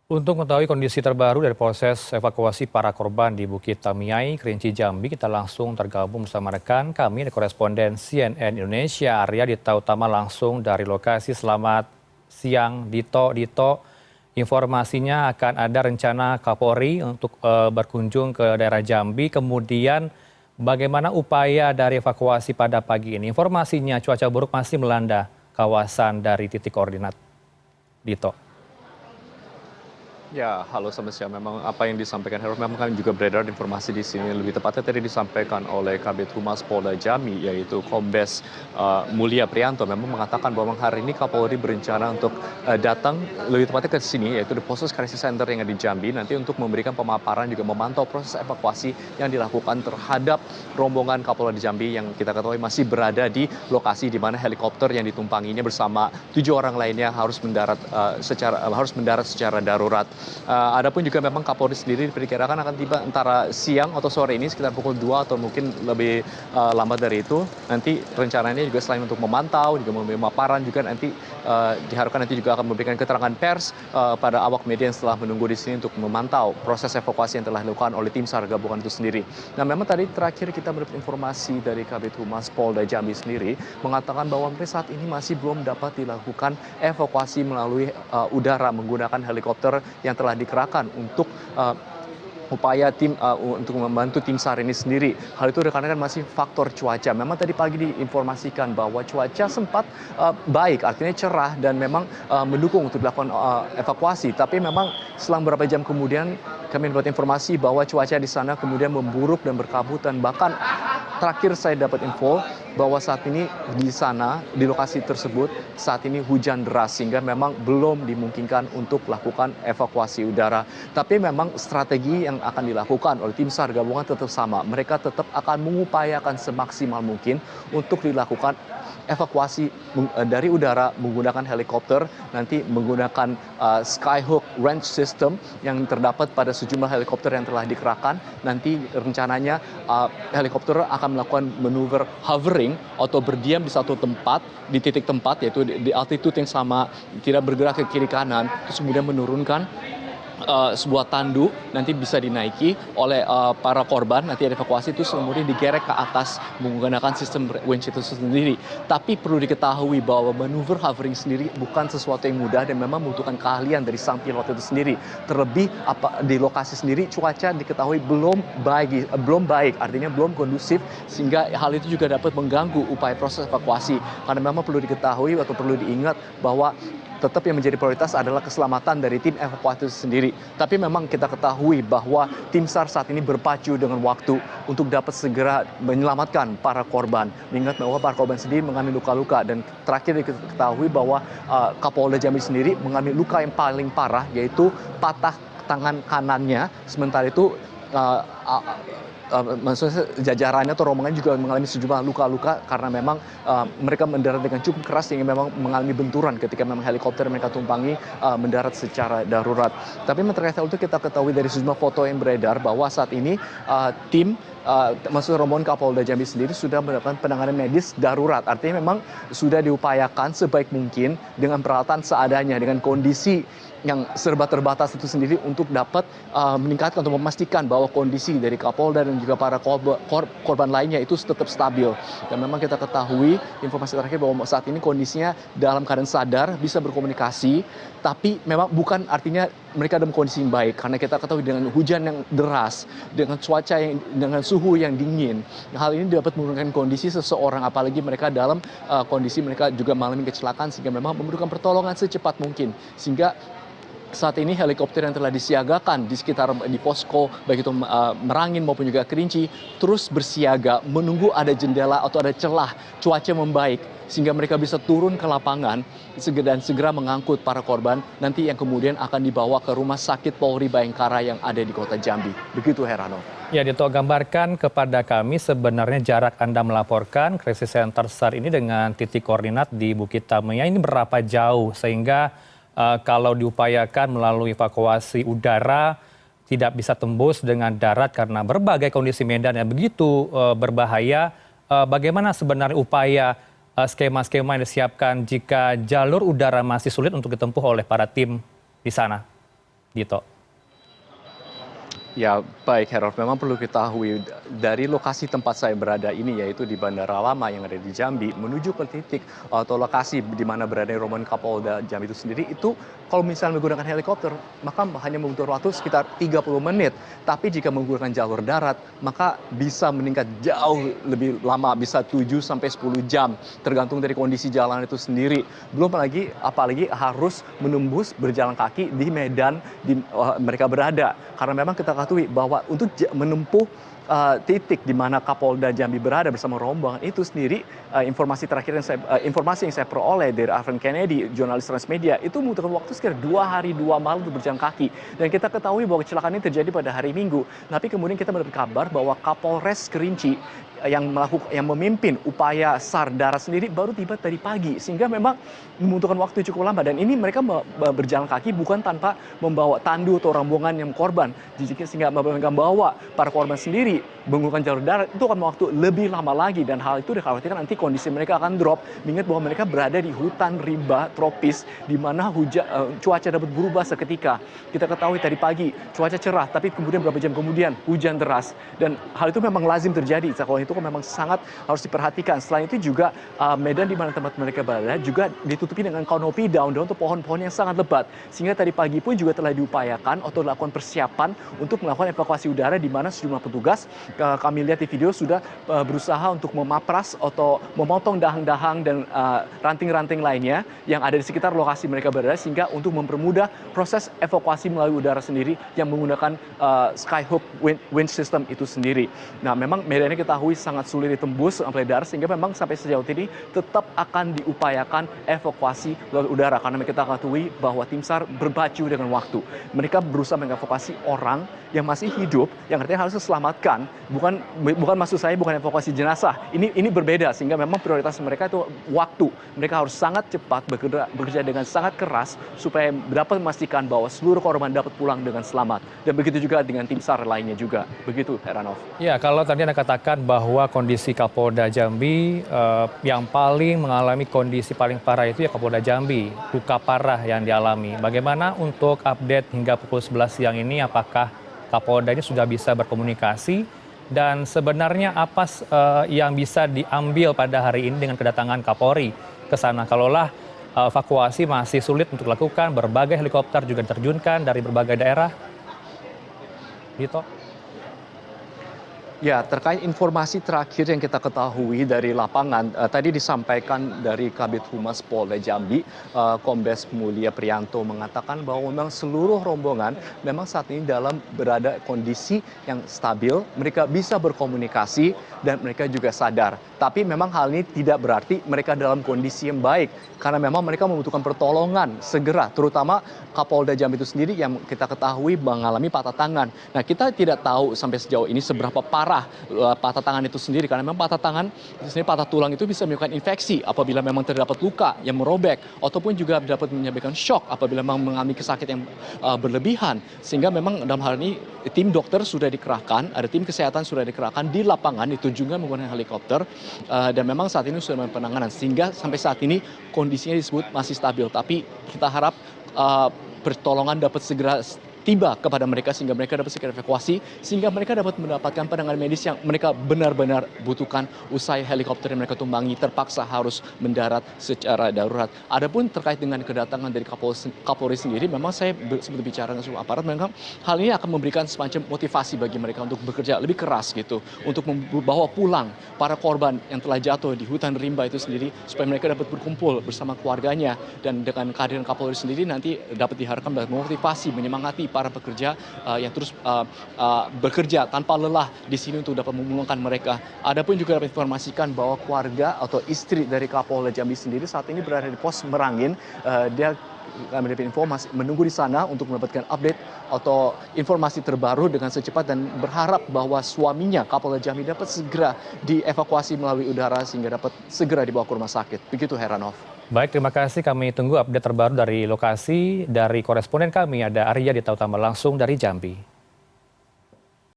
Untuk mengetahui kondisi terbaru dari proses evakuasi para korban di Bukit Tamiai, Kerinci Jambi, kita langsung tergabung bersama rekan kami, koresponden CNN Indonesia, Arya Dita Utama langsung dari lokasi. Selamat siang, Dito. Dito, informasinya akan ada rencana Kapolri untuk berkunjung ke daerah Jambi. Kemudian bagaimana upaya dari evakuasi pada pagi ini? Informasinya cuaca buruk masih melanda kawasan dari titik koordinat. Dito. Ya, halo selamat siang. Memang apa yang disampaikan Heru memang kan juga beredar informasi di sini. Lebih tepatnya tadi disampaikan oleh Kabid Humas Polda Jambi, yaitu Kombes Mulia Prianto, memang mengatakan bahwa hari ini Kapolri berencana untuk datang lebih tepatnya ke sini, yaitu di Posos Crisis Center yang ada di Jambi, nanti untuk memberikan pemaparan juga memantau proses evakuasi yang dilakukan terhadap rombongan Kapolda di Jambi yang kita ketahui masih berada di lokasi di mana helikopter yang ditumpanginya bersama 7 orang lainnya harus mendarat secara darurat. Adapun juga memang Kapolri sendiri diperkirakan akan tiba antara siang atau sore ini sekitar pukul 2 atau mungkin lebih lambat dari itu. Nanti rencananya juga selain untuk memantau, juga memberi paparan juga nanti diharapkan nanti juga akan memberikan keterangan pers pada awak media yang setelah menunggu di sini untuk memantau proses evakuasi yang telah dilakukan oleh tim SAR gabungan itu sendiri. Nah, memang tadi terakhir kita mendapat informasi dari Kabid Humas Polda Jambi sendiri mengatakan bahwa saat ini masih belum dapat dilakukan evakuasi melalui udara menggunakan helikopter yang telah dikerahkan untuk upaya tim untuk membantu tim SAR ini sendiri. Hal itu dikarenakan masih faktor cuaca. Memang tadi pagi diinformasikan bahwa cuaca sempat baik, artinya cerah dan memang mendukung untuk dilakukan evakuasi. Tapi memang selang beberapa jam kemudian kami mendapat informasi bahwa cuaca di sana kemudian memburuk dan berkabut, dan bahkan terakhir saya dapat info bahwa saat ini di sana, di lokasi tersebut, saat ini hujan deras sehingga memang belum dimungkinkan untuk melakukan evakuasi udara. Tapi memang strategi yang akan dilakukan oleh tim SAR gabungan tetap sama. Mereka tetap akan mengupayakan semaksimal mungkin untuk dilakukan evakuasi dari udara menggunakan helikopter, nanti menggunakan Skyhook range system yang terdapat pada sejumlah helikopter yang telah dikerahkan. Nanti rencananya helikopter akan melakukan manuver hovering atau berdiam di satu tempat, di titik tempat, yaitu di altitude yang sama, tidak bergerak ke kiri kanan, terus kemudian menurunkan sebuah tandu, nanti bisa dinaiki oleh para korban, nanti ada evakuasi itu kemudian digerek ke atas menggunakan sistem winch itu sendiri. Tapi perlu diketahui bahwa manuver hovering sendiri bukan sesuatu yang mudah dan memang membutuhkan keahlian dari sang pilot itu sendiri. Terlebih di lokasi sendiri cuaca diketahui belum baik, artinya belum kondusif, sehingga hal itu juga dapat mengganggu upaya proses evakuasi. Karena memang perlu diketahui atau perlu diingat bahwa tetap yang menjadi prioritas adalah keselamatan dari tim evakuasi itu sendiri. Tapi memang kita ketahui bahwa tim SAR saat ini berpacu dengan waktu untuk dapat segera menyelamatkan para korban. Mengingat bahwa para korban sendiri mengalami luka-luka, dan terakhir diketahui bahwa Kapolda Jambi sendiri mengalami luka yang paling parah, yaitu patah tangan kanannya. Sementara itu maksudnya jajarannya atau rombongannya juga mengalami sejumlah luka-luka karena memang mereka mendarat dengan cukup keras sehingga memang mengalami benturan ketika memang helikopter mereka tumpangi mendarat secara darurat. Tapi terkait hal itu kita ketahui dari sejumlah foto yang beredar bahwa saat ini tim maksud rombongan Kapolda Jambi sendiri sudah mendapatkan penanganan medis darurat. Artinya memang sudah diupayakan sebaik mungkin dengan peralatan seadanya, dengan kondisi yang serba terbatas itu sendiri untuk dapat meningkatkan atau memastikan bahwa kondisi dari Kapolda dan juga para korban lainnya itu tetap stabil. Dan memang kita ketahui informasi terakhir bahwa saat ini kondisinya dalam keadaan sadar, bisa berkomunikasi, tapi memang bukan artinya mereka dalam kondisi yang baik, karena kita ketahui dengan hujan yang deras, dengan cuaca dengan suhu yang dingin, hal ini dapat menurunkan kondisi seseorang, apalagi mereka dalam kondisi mereka juga mengalami kecelakaan sehingga memang memerlukan pertolongan secepat mungkin. Sehingga saat ini helikopter yang telah disiagakan di sekitar di posko baik itu Merangin maupun juga Kerinci terus bersiaga menunggu ada jendela atau ada celah cuaca membaik sehingga mereka bisa turun ke lapangan dan segera mengangkut para korban nanti yang kemudian akan dibawa ke Rumah Sakit Polri Bayangkara yang ada di Kota Jambi. Begitu, Herano. Ya, Dito, gambarkan kepada kami sebenarnya jarak Anda melaporkan krisis center SAR ini dengan titik koordinat di Bukit Tamiya ini berapa jauh, sehingga kalau diupayakan melalui evakuasi udara tidak bisa tembus dengan darat karena berbagai kondisi medan yang begitu berbahaya. Bagaimana sebenarnya upaya skema-skema yang disiapkan jika jalur udara masih sulit untuk ditempuh oleh para tim di sana, Dito. Ya, baik Herof, memang perlu kita ketahui dari lokasi tempat saya berada ini, yaitu di Bandara Lama yang ada di Jambi, menuju ke titik atau lokasi di mana berada rombongan Kapolda Jambi itu sendiri, itu kalau misalnya menggunakan helikopter, maka hanya membutuhkan waktu sekitar 30 menit. Tapi jika menggunakan jalur darat, maka bisa meningkat jauh lebih lama, bisa 7 sampai 10 jam, tergantung dari kondisi jalan itu sendiri. Belum lagi, apalagi harus menembus berjalan kaki di medan mereka berada. Karena memang kita ketahui bahwa untuk menempuh titik di mana Kapolda Jambi berada bersama rombongan itu sendiri, informasi yang saya peroleh dari Arven Kennedy, jurnalis Transmedia, itu membutuhkan waktu sekitar 2 hari 2 malam untuk berjalan kaki. Dan kita ketahui bahwa kecelakaan ini terjadi pada hari Minggu. Tapi kemudian kita mendapat kabar bahwa Kapolres Kerinci yang memimpin upaya SAR darat sendiri baru tiba tadi pagi, sehingga memang membutuhkan waktu cukup lama. Dan ini mereka berjalan kaki bukan tanpa membawa tandu atau rombongan yang korban, sehingga mereka membawa para korban sendiri menggunakan jalur darat itu akan waktu lebih lama lagi, dan hal itu dikhawatirkan nanti kondisi mereka akan drop, mengingat bahwa mereka berada di hutan rimba tropis di mana cuaca dapat berubah seketika. Kita ketahui tadi pagi cuaca cerah, tapi kemudian beberapa jam kemudian hujan deras, dan hal itu memang lazim terjadi. Kalau itu memang sangat harus diperhatikan. Selain itu juga medan di mana tempat mereka berada juga ditutupi dengan kanopi daun-daun atau pohon-pohon yang sangat lebat, sehingga tadi pagi pun juga telah diupayakan atau dilakukan persiapan untuk melakukan evakuasi udara, di mana sejumlah petugas, kami lihat di video, sudah berusaha untuk memapras atau memotong dahang-dahang dan ranting-ranting lainnya yang ada di sekitar lokasi mereka berada, sehingga untuk mempermudah proses evakuasi melalui udara sendiri yang menggunakan skyhook wind system itu sendiri. Nah, memang medannya kita ketahui sangat sulit ditembus oleh darat, sehingga memang sampai sejauh ini tetap akan diupayakan evakuasi melalui udara, karena kita ketahui bahwa tim SAR berpacu dengan waktu. Mereka berusaha mengevakuasi orang yang masih hidup, yang artinya harus diselamatkan, bukan maksud saya bukan evakuasi jenazah. Ini berbeda, sehingga memang prioritas mereka itu waktu. Mereka harus sangat cepat bekerja dengan sangat keras supaya dapat memastikan bahwa seluruh korban dapat pulang dengan selamat. Dan begitu juga dengan tim SAR lainnya juga. Begitu, Heranov. Ya, kalau tadi Anda katakan bahwa kondisi Kapolda Jambi yang paling mengalami kondisi paling parah itu ya Kapolda Jambi, luka parah yang dialami. Bagaimana untuk update hingga pukul 11 siang ini, apakah Kapolda ini sudah bisa berkomunikasi, dan sebenarnya apa yang bisa diambil pada hari ini dengan kedatangan Kapolri ke sana? Kalaulah evakuasi masih sulit untuk dilakukan, berbagai helikopter juga diterjunkan dari berbagai daerah. Dito. Ya, terkait informasi terakhir yang kita ketahui dari lapangan, tadi disampaikan dari Kabid Humas Polda Jambi, Kombes Mulia Priyanto, mengatakan bahwa memang seluruh rombongan memang saat ini berada kondisi yang stabil, mereka bisa berkomunikasi dan mereka juga sadar. Tapi memang hal ini tidak berarti mereka dalam kondisi yang baik, karena memang mereka membutuhkan pertolongan segera, terutama Kapolda Jambi itu sendiri yang kita ketahui mengalami patah tangan. Nah, kita tidak tahu sampai sejauh ini seberapa parah patah tangan itu sendiri, karena memang patah tangan itu sendiri, patah tulang itu bisa menyebabkan infeksi apabila memang terdapat luka yang merobek, ataupun juga dapat menyebabkan shock apabila memang mengalami kesakitan yang berlebihan. Sehingga memang dalam hal ini tim dokter sudah dikerahkan, ada tim kesehatan sudah dikerahkan di lapangan, itu juga menggunakan helikopter, dan memang saat ini sudah melakukan penanganan, sehingga sampai saat ini kondisinya disebut masih stabil. Tapi kita harap pertolongan dapat segera tiba kepada mereka, sehingga mereka dapat segera evakuasi, sehingga mereka dapat mendapatkan penanganan medis yang mereka benar-benar butuhkan usai helikopter yang mereka tumbangi terpaksa harus mendarat secara darurat. Adapun terkait dengan kedatangan dari Kapolri sendiri, memang saya sempat bicara dengan seluruh aparat, memang hal ini akan memberikan semacam motivasi bagi mereka untuk bekerja lebih keras gitu, untuk membawa pulang para korban yang telah jatuh di hutan rimba itu sendiri, supaya mereka dapat berkumpul bersama keluarganya. Dan dengan kehadiran Kapolri sendiri nanti dapat diharapkan dapat memotivasi, menyemangati para pekerja yang terus bekerja tanpa lelah di sini untuk dapat memulangkan mereka. Adapun juga dapat informasikan bahwa keluarga atau istri dari Kapolda Jambi sendiri saat ini berada di pos Merangin. Dia kami dapat informasi menunggu di sana untuk mendapatkan update atau informasi terbaru dengan secepat, dan berharap bahwa suaminya Kapolda Jambi dapat segera dievakuasi melalui udara sehingga dapat segera dibawa ke rumah sakit. Begitu, Heranov. Baik, terima kasih. Kami tunggu update terbaru dari lokasi. Dari koresponden kami ada Arya Dita Utama langsung dari Jambi.